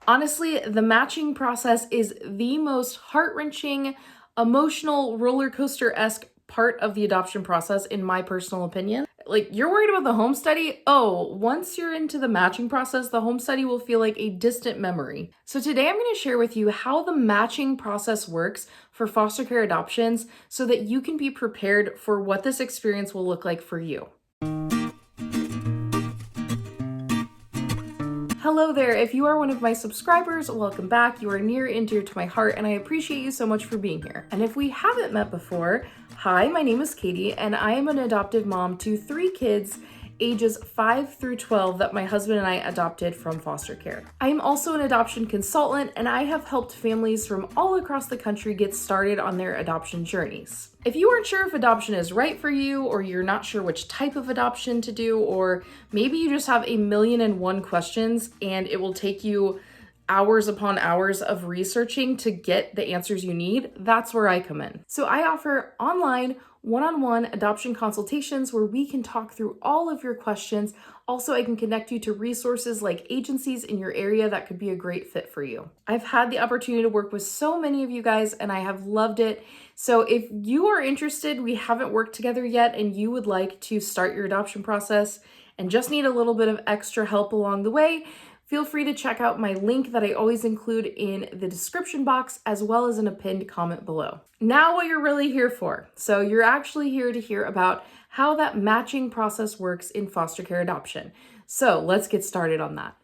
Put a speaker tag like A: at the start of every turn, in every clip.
A: Honestly, the matching process is the most heart-wrenching, emotional, roller coaster-esque part of the adoption process, in my personal opinion. Like, you're worried about the home study? Oh, once you're into the matching process, the home study will feel like a distant memory. So today I'm going to share with you how the matching process works for foster care adoptions so that you can be prepared for what this experience will look like for you. Hello there. If you are one of my subscribers, welcome back. You are near and dear to my heart, and I appreciate you so much for being here. And if we haven't met before, hi, my name is Katie, and I am an adoptive mom to 3 kids ages 5 through 12 that my husband and I adopted from foster care. I am also an adoption consultant, and I have helped families from all across the country get started on their adoption journeys. If you aren't sure if adoption is right for you, or you're not sure which type of adoption to do, or maybe you just have a million and one questions and it will take you hours upon hours of researching to get the answers you need, that's where I come in. So I offer online one-on-one adoption consultations where we can talk through all of your questions. Also, I can connect you to resources like agencies in your area that could be a great fit for you. I've had the opportunity to work with so many of you guys and I have loved it. So if you are interested, we haven't worked together yet, and you would like to start your adoption process and just need a little bit of extra help along the way, feel free to check out my link that I always include in the description box, as well as in a pinned comment below. Now what you're really here for. So you're actually here to hear about how that matching process works in foster care adoption. So let's get started on that.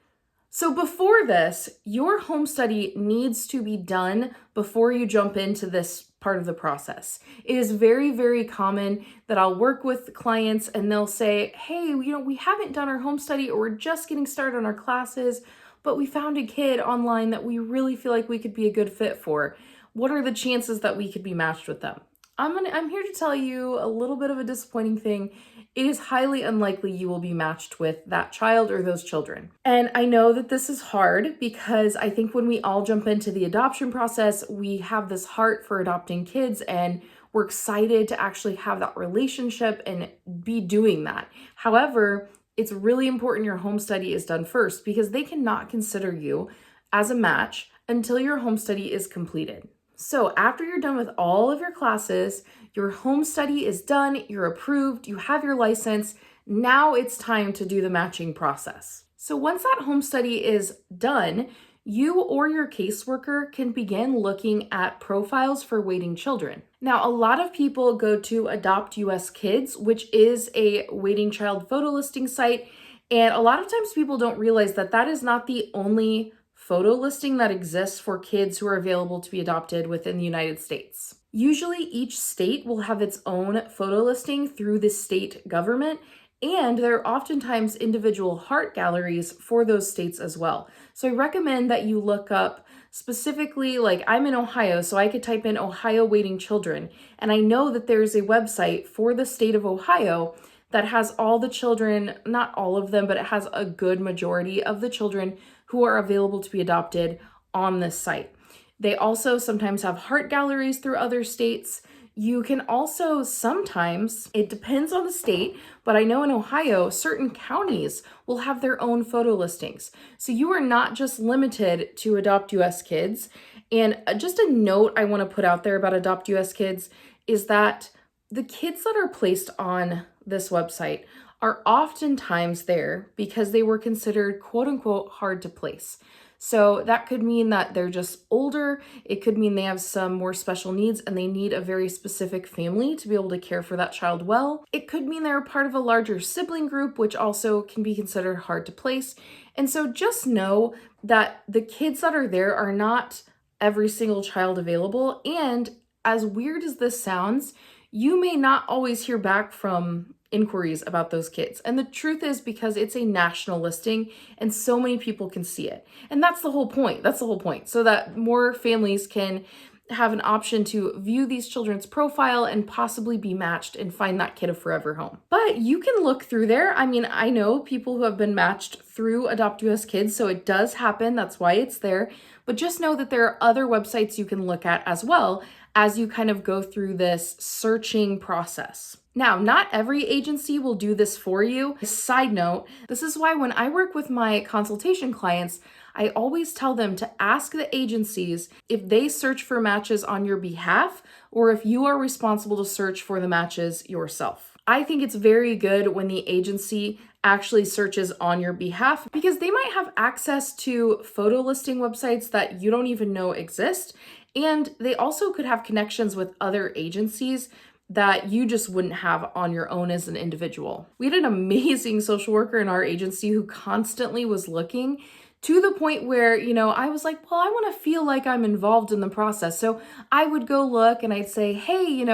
A: So before this, your home study needs to be done before you jump into this part of the process. It is very, very common that I'll work with clients and they'll say, hey, we haven't done our home study, or we're just getting started on our classes, but we found a kid online that we really feel like we could be a good fit for. What are the chances that we could be matched with them? I'm here to tell you a little bit of a disappointing thing. It is highly unlikely you will be matched with that child or those children. And I know that this is hard because I think when we all jump into the adoption process, we have this heart for adopting kids and we're excited to actually have that relationship and be doing that. However, it's really important your home study is done first, because they cannot consider you as a match until your home study is completed. So after you're done with all of your classes, your home study is done, you're approved, you have your license, now it's time to do the matching process. So once that home study is done, you or your caseworker can begin looking at profiles for waiting children. Now, a lot of people go to Adopt US Kids, which is a waiting child photo listing site, and a lot of times people don't realize that that is not the only photo listing that exists for kids who are available to be adopted within the United States. Usually each state will have its own photo listing through the state government, and there are oftentimes individual heart galleries for those states as well. So I recommend that you look up specifically, like I'm in Ohio, so I could type in Ohio waiting children, and I know that there's a website for the state of Ohio that has all the children, not all of them, but it has a good majority of the children who are available to be adopted on this site. They also sometimes have heart galleries through other states. You can also sometimes, it depends on the state, but I know in Ohio, certain counties will have their own photo listings. So you are not just limited to Adopt US Kids. And just a note I want to put out there about Adopt US Kids is that the kids that are placed on this website are oftentimes there because they were considered quote unquote hard to place. So that could mean that they're just older. It could mean they have some more special needs and they need a very specific family to be able to care for that child well. It could mean they're part of a larger sibling group, which also can be considered hard to place. And so just know that the kids that are there are not every single child available. And as weird as this sounds, you may not always hear back from inquiries about those kids. And the truth is because it's a national listing and so many people can see it. And that's the whole point. That's the whole point. So that more families can have an option to view these children's profile and possibly be matched and find that kid a forever home. But you can look through there. I mean, I know people who have been matched through Adopt US Kids, so it does happen. That's why it's there. But just know that there are other websites you can look at as well as you kind of go through this searching process. Now, not every agency will do this for you. Side note, this is why when I work with my consultation clients, I always tell them to ask the agencies if they search for matches on your behalf or if you are responsible to search for the matches yourself. I think it's very good when the agency actually searches on your behalf because they might have access to photo listing websites that you don't even know exist. And they also could have connections with other agencies that you just wouldn't have on your own as an individual. We had an amazing social worker in our agency who constantly was looking, to the point where, I was like, well, I want to feel like I'm involved in the process. So I would go look and I'd say, hey,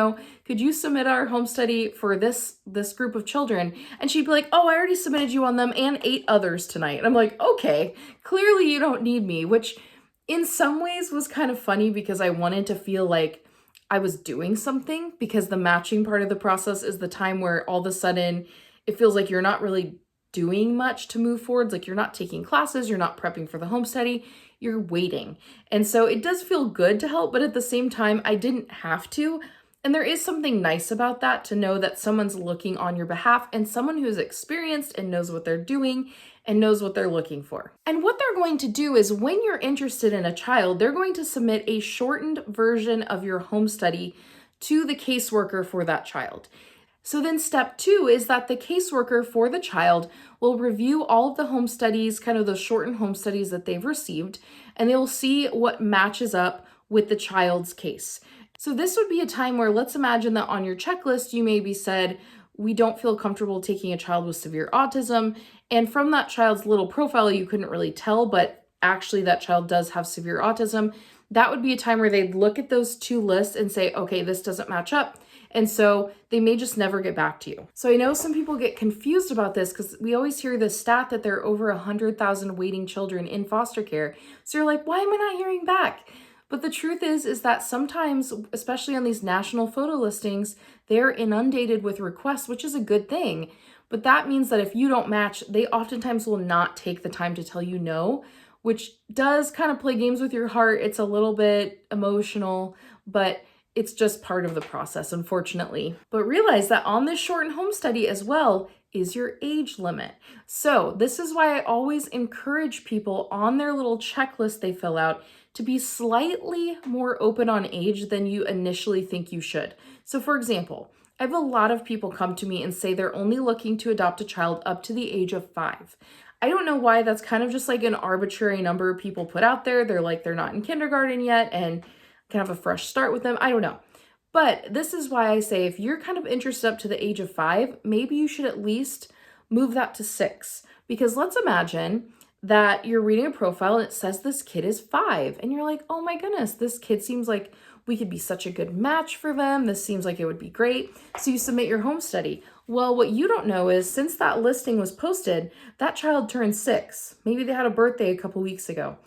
A: could you submit our home study for this group of children? And she'd be like, oh, I already submitted you on them and 8 others tonight. And I'm like, okay, clearly you don't need me, which in some ways was kind of funny because I wanted to feel like I was doing something, because the matching part of the process is the time where all of a sudden it feels like you're not really doing much to move forward. Like you're not taking classes, you're not prepping for the home study, you're waiting. And so it does feel good to help, but at the same time, I didn't have to. And there is something nice about that, to know that someone's looking on your behalf and someone who's experienced and knows what they're doing and knows what they're looking for. And what they're going to do is, when you're interested in a child, they're going to submit a shortened version of your home study to the caseworker for that child. So then step 2 is that the caseworker for the child will review all of the home studies, kind of the shortened home studies that they've received, and they will see what matches up with the child's case. So this would be a time where, let's imagine that on your checklist, you maybe said, we don't feel comfortable taking a child with severe autism. And from that child's little profile, you couldn't really tell, but actually that child does have severe autism. That would be a time where they'd look at those 2 lists and say, okay, this doesn't match up. And so they may just never get back to you. So I know some people get confused about this because we always hear the stat that there are over 100,000 waiting children in foster care. So you're like, why am I not hearing back? But the truth is that sometimes, especially on these national photo listings, they're inundated with requests, which is a good thing. But that means that if you don't match, they oftentimes will not take the time to tell you no, which does kind of play games with your heart. It's a little bit emotional, but it's just part of the process, unfortunately. But realize that on this shortened home study as well is your age limit. So this is why I always encourage people on their little checklist they fill out to be slightly more open on age than you initially think you should. So for example, I have a lot of people come to me and say they're only looking to adopt a child up to the age of 5. I don't know why. That's kind of just like an arbitrary number people put out there. They're like, they're not in kindergarten yet and can have a fresh start with them. I don't know. But this is why I say, if you're kind of interested up to the age of 5, maybe you should at least move that to 6. Because let's imagine that you're reading a profile and it says this kid is 5. And you're like, oh my goodness, this kid seems like we could be such a good match for them. This seems like it would be great. So you submit your home study. Well, what you don't know is, since that listing was posted, that child turned 6. Maybe they had a birthday a couple weeks ago.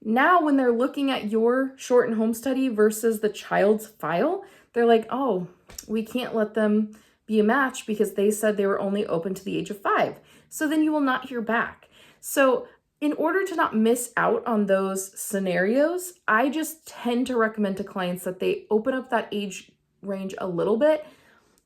A: Now, when they're looking at your shortened home study versus the child's file, they're like, oh, we can't let them be a match because they said they were only open to the age of 5. So then you will not hear back. So in order to not miss out on those scenarios, I just tend to recommend to clients that they open up that age range a little bit.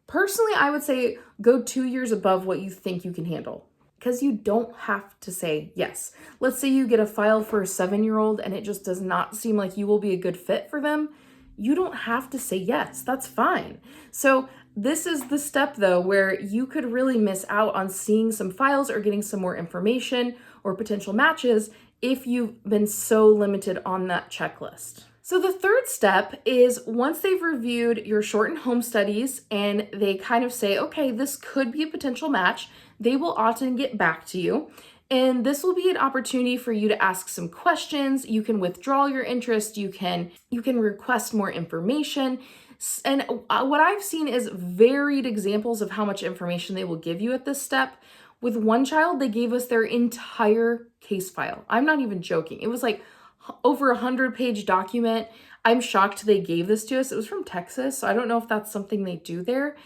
A: Personally, I would say go 2 years above what you think you can handle, because you don't have to say yes. Let's say you get a file for a 7-year-old and it just does not seem like you will be a good fit for them. You don't have to say yes. That's fine. So this is the step, though, where you could really miss out on seeing some files or getting some more information or potential matches if you've been so limited on that checklist. So the third step is, once they've reviewed your shortened home studies and they kind of say, okay, this could be a potential match, they will often get back to you. And this will be an opportunity for you to ask some questions. You can withdraw your interest. You can request more information. And what I've seen is varied examples of how much information they will give you at this step. With one child, they gave us their entire case file. I'm not even joking. It was like over 100-page document. I'm shocked they gave this to us. It was from Texas, so I don't know if that's something they do there.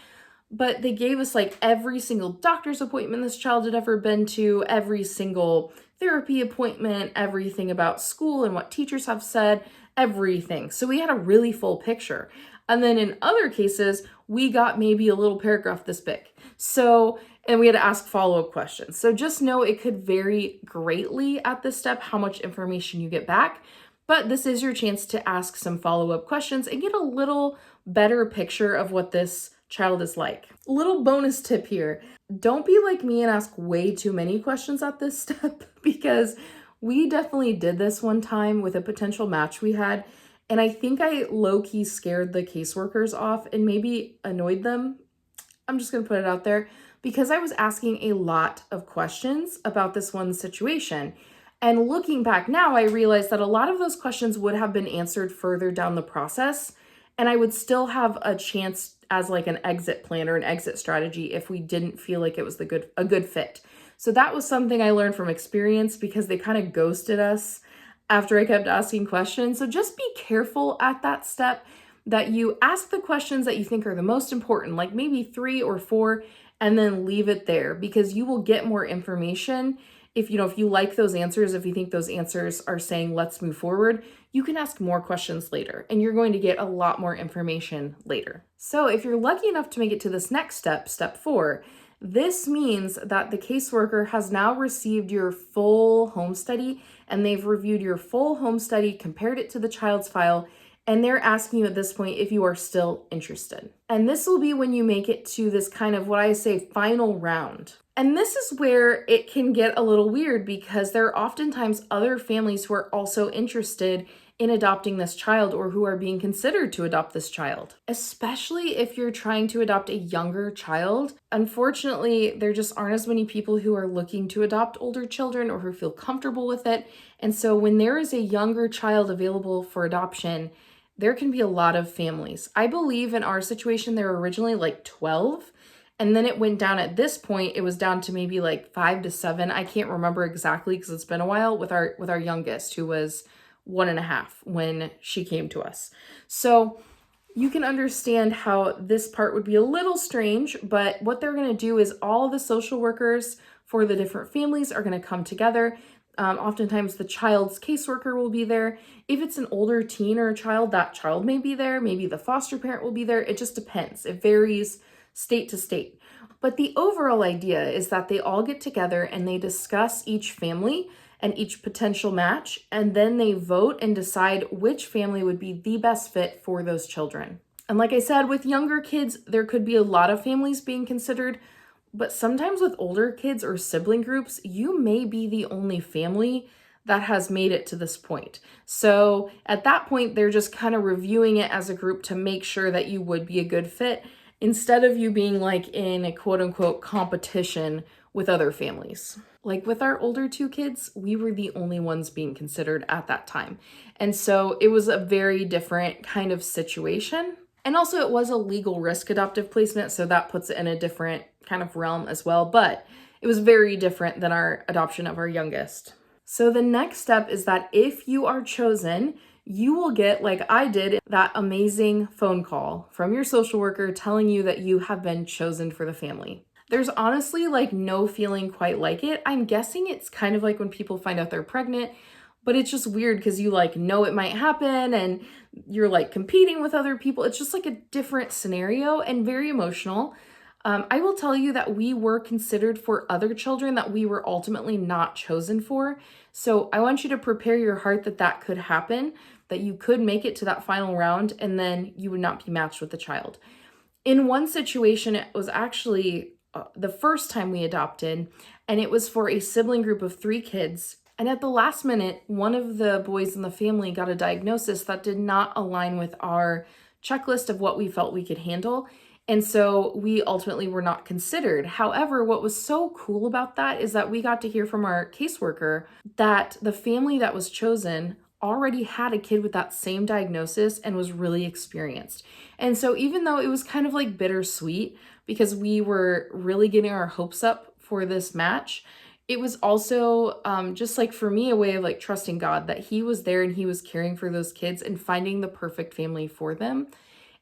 A: But they gave us like every single doctor's appointment this child had ever been to, every single therapy appointment, everything about school and what teachers have said, everything. So we had a really full picture. And then in other cases, we got maybe a little paragraph this big. So, and we had to ask follow-up questions. So just know it could vary greatly at this step how much information you get back. But this is your chance to ask some follow-up questions and get a little better picture of what this child is like. Little bonus tip here. Don't be like me and ask way too many questions at this step, because we definitely did this one time with a potential match we had. And I think I low-key scared the caseworkers off and maybe annoyed them. I'm just going to put it out there, because I was asking a lot of questions about this one situation. And looking back now, I realized that a lot of those questions would have been answered further down the process, and I would still have a chance as like an exit plan or an exit strategy if we didn't feel like it was a good fit. So that was something I learned from experience, because they kind of ghosted us after I kept asking questions. So just be careful at that step that you ask the questions that you think are the most important, like maybe 3 or 4, and then leave it there, because you will get more information. If you like those answers, if you think those answers are saying let's move forward, you can ask more questions later and you're going to get a lot more information later. So if you're lucky enough to make it to this next step, step 4, this means that the caseworker has now received your full home study, and they've reviewed your full home study, compared it to the child's file, and they're asking you at this point if you are still interested. And this will be when you make it to this kind of what I say final round. And this is where it can get a little weird, because there are oftentimes other families who are also interested in adopting this child, or who are being considered to adopt this child. Especially if you're trying to adopt a younger child. Unfortunately, there just aren't as many people who are looking to adopt older children or who feel comfortable with it. And so when there is a younger child available for adoption, there can be a lot of families. I believe in our situation, there were originally like 12. And then it went down. At this point, it was down to maybe like 5 to 7. I can't remember exactly, because it's been a while, with our youngest, who was 1.5 when she came to us. So you can understand how this part would be a little strange, but what they're going to do is all the social workers for the different families are going to come together. Oftentimes the child's caseworker will be there. If it's an older teen or a child, that child may be there. Maybe the foster parent will be there. It just depends. It varies state to state. But the overall idea is that they all get together and they discuss each family and each potential match, and then they vote and decide which family would be the best fit for those children. And like I said, with younger kids, there could be a lot of families being considered, but sometimes with older kids or sibling groups, you may be the only family that has made it to this point. So at that point, they're just kind of reviewing it as a group to make sure that you would be a good fit, instead of you being like in a quote unquote competition with other families. Like with our older 2 kids, we were the only ones being considered at that time. And so it was a very different kind of situation. And also it was a legal risk adoptive placement, so that puts it in a different kind of realm as well. But it was very different than our adoption of our youngest. So the next step is that if you are chosen, you will get, like I did, that amazing phone call from your social worker telling you that you have been chosen for the family. There's honestly like no feeling quite like it. I'm guessing it's kind of like when people find out they're pregnant, but it's just weird because you like know it might happen and you're like competing with other people. It's just like a different scenario and very emotional. I will tell you that we were considered for other children that we were ultimately not chosen for. So I want you to prepare your heart that that could happen, that you could make it to that final round and then you would not be matched with the child. In one situation, it was actually the first time we adopted, and it was for a sibling group of 3 kids. And at the last minute, one of the boys in the family got a diagnosis that did not align with our checklist of what we felt we could handle. And so we ultimately were not considered. However, what was so cool about that is that we got to hear from our caseworker that the family that was chosen already had a kid with that same diagnosis and was really experienced. And so even though it was kind of like bittersweet because we were really getting our hopes up for this match, it was also just like for me a way of like trusting God that he was there and he was caring for those kids and finding the perfect family for them.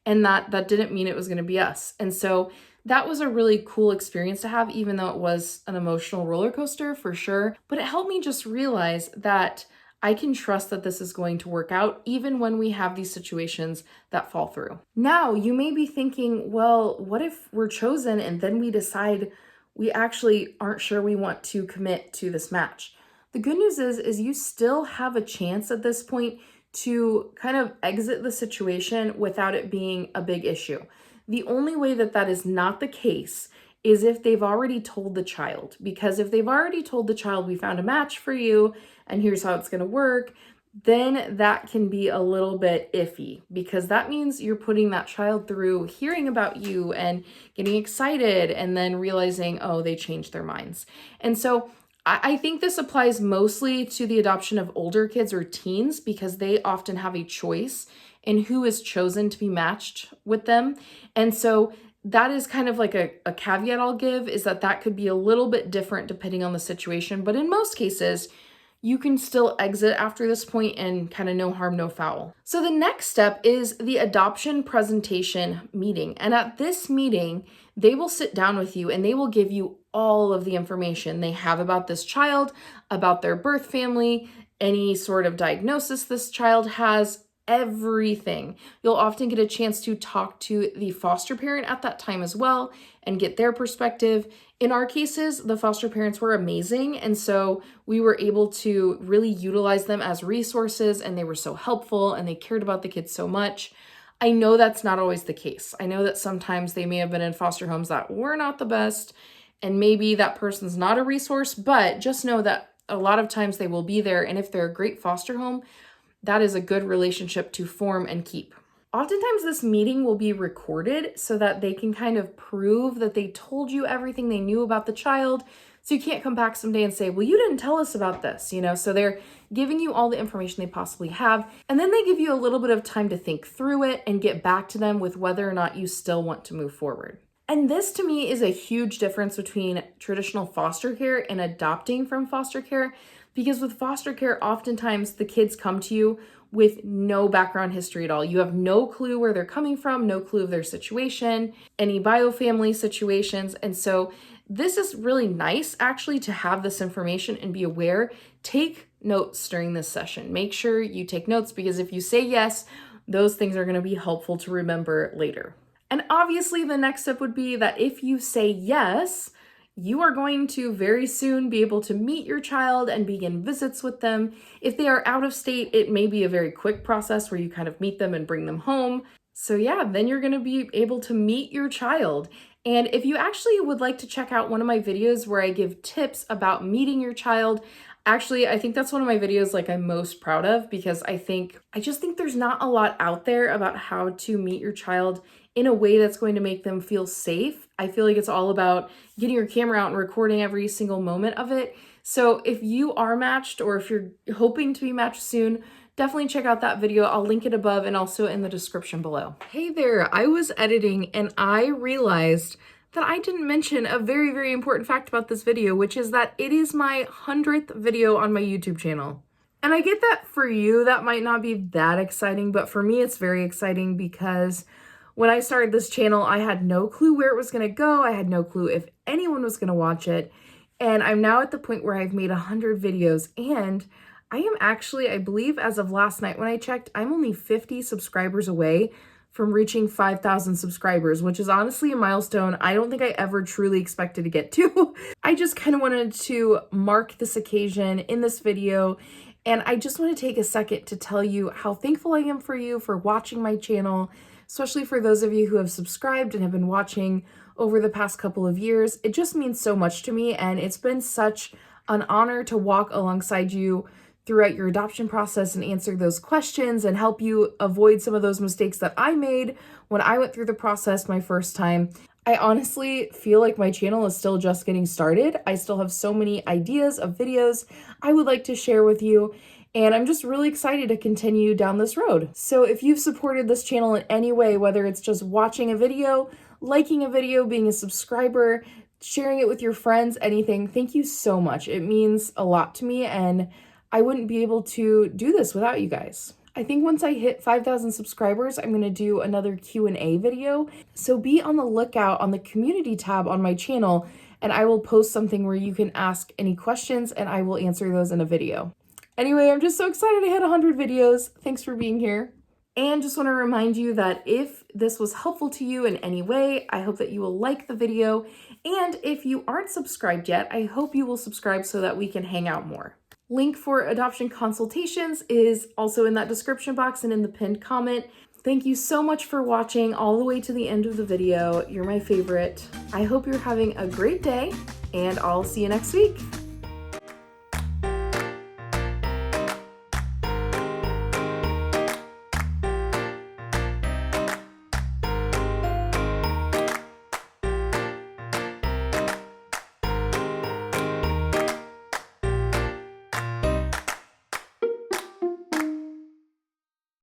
A: And that didn't mean it was going to be us. And so that was a really cool experience to have, even though it was an emotional roller coaster for sure. But it helped me just realize that I can trust that this is going to work out even when we have these situations that fall through. Now, you may be thinking, well, what if we're chosen and then we decide we actually aren't sure we want to commit to this match? The good news is you still have a chance at this point to kind of exit the situation without it being a big issue. The only way that that is not the case is if they've already told the child. Because if they've already told the child, we found a match for you and here's how it's going to work, then that can be a little bit iffy, because that means you're putting that child through hearing about you and getting excited and then realizing, oh, they changed their minds. And so I think this applies mostly to the adoption of older kids or teens, because they often have a choice in who is chosen to be matched with them. And so that is kind of like a caveat I'll give, is that could be a little bit different depending on the situation. But in most cases, you can still exit after this point and kind of no harm, no foul. So the next step is the adoption presentation meeting. And at this meeting, they will sit down with you and they will give you all of the information they have about this child, about their birth family, any sort of diagnosis this child has, everything. You'll often get a chance to talk to the foster parent at that time as well and get their perspective. In our cases, the foster parents were amazing, and so we were able to really utilize them as resources, and they were so helpful and they cared about the kids so much. I know that's not always the case. I know that sometimes they may have been in foster homes that were not the best, and maybe that person's not a resource, but just know that a lot of times they will be there, and if they're a great foster home, that is a good relationship to form and keep. Oftentimes this meeting will be recorded so that they can kind of prove that they told you everything they knew about the child. So you can't come back someday and say, well, you didn't tell us about this, So they're giving you all the information they possibly have. And then they give you a little bit of time to think through it and get back to them with whether or not you still want to move forward. And this to me is a huge difference between traditional foster care and adopting from foster care. Because with foster care, oftentimes the kids come to you with no background history at all. You have no clue where they're coming from, no clue of their situation, any biofamily situations. And so this is really nice actually to have this information and be aware. Take notes during this session. Make sure you take notes, because if you say yes, those things are going to be helpful to remember later. And obviously the next step would be that if you say yes, you are going to very soon be able to meet your child and begin visits with them. If they are out of state, it may be a very quick process where you kind of meet them and bring them home. So yeah, then you're going to be able to meet your child. And if you actually would like to check out one of my videos where I give tips about meeting your child, actually, I think that's one of my videos I'm most proud of, because I just think there's not a lot out there about how to meet your child in a way that's going to make them feel safe. I feel like it's all about getting your camera out and recording every single moment of it. So if you are matched, or if you're hoping to be matched soon, definitely check out that video. I'll link it above and also in the description below. Hey there, I was editing and I realized that I didn't mention a very, very important fact about this video, which is that it is my 100th video on my YouTube channel. And I get that for you, that might not be that exciting, but for me, it's very exciting, because when I started this channel, I had no clue where it was going to go. I had no clue if anyone was going to watch it. And I'm now at the point where I've made 100 videos, and I am actually, I believe as of last night when I checked, I'm only 50 subscribers away from reaching 5,000 subscribers, which is honestly a milestone I don't think I ever truly expected to get to. I just kind of wanted to mark this occasion in this video, and I just want to take a second to tell you how thankful I am for you for watching my channel, especially for those of you who have subscribed and have been watching over the past couple of years. It just means so much to me, and it's been such an honor to walk alongside you throughout your adoption process and answer those questions and help you avoid some of those mistakes that I made when I went through the process my first time. I honestly feel like my channel is still just getting started. I still have so many ideas of videos I would like to share with you, and I'm just really excited to continue down this road. So if you've supported this channel in any way, whether it's just watching a video, liking a video, being a subscriber, sharing it with your friends, anything, thank you so much. It means a lot to me, and I wouldn't be able to do this without you guys. I think once I hit 5,000 subscribers, I'm going to do another Q&A video. So be on the lookout on the community tab on my channel, and I will post something where you can ask any questions and I will answer those in a video. Anyway, I'm just so excited I hit 100 videos. Thanks for being here. And just want to remind you that if this was helpful to you in any way, I hope that you will like the video. And if you aren't subscribed yet, I hope you will subscribe so that we can hang out more. Link for adoption consultations is also in that description box and in the pinned comment. Thank you so much for watching all the way to the end of the video. You're my favorite. I hope you're having a great day, and I'll see you next week.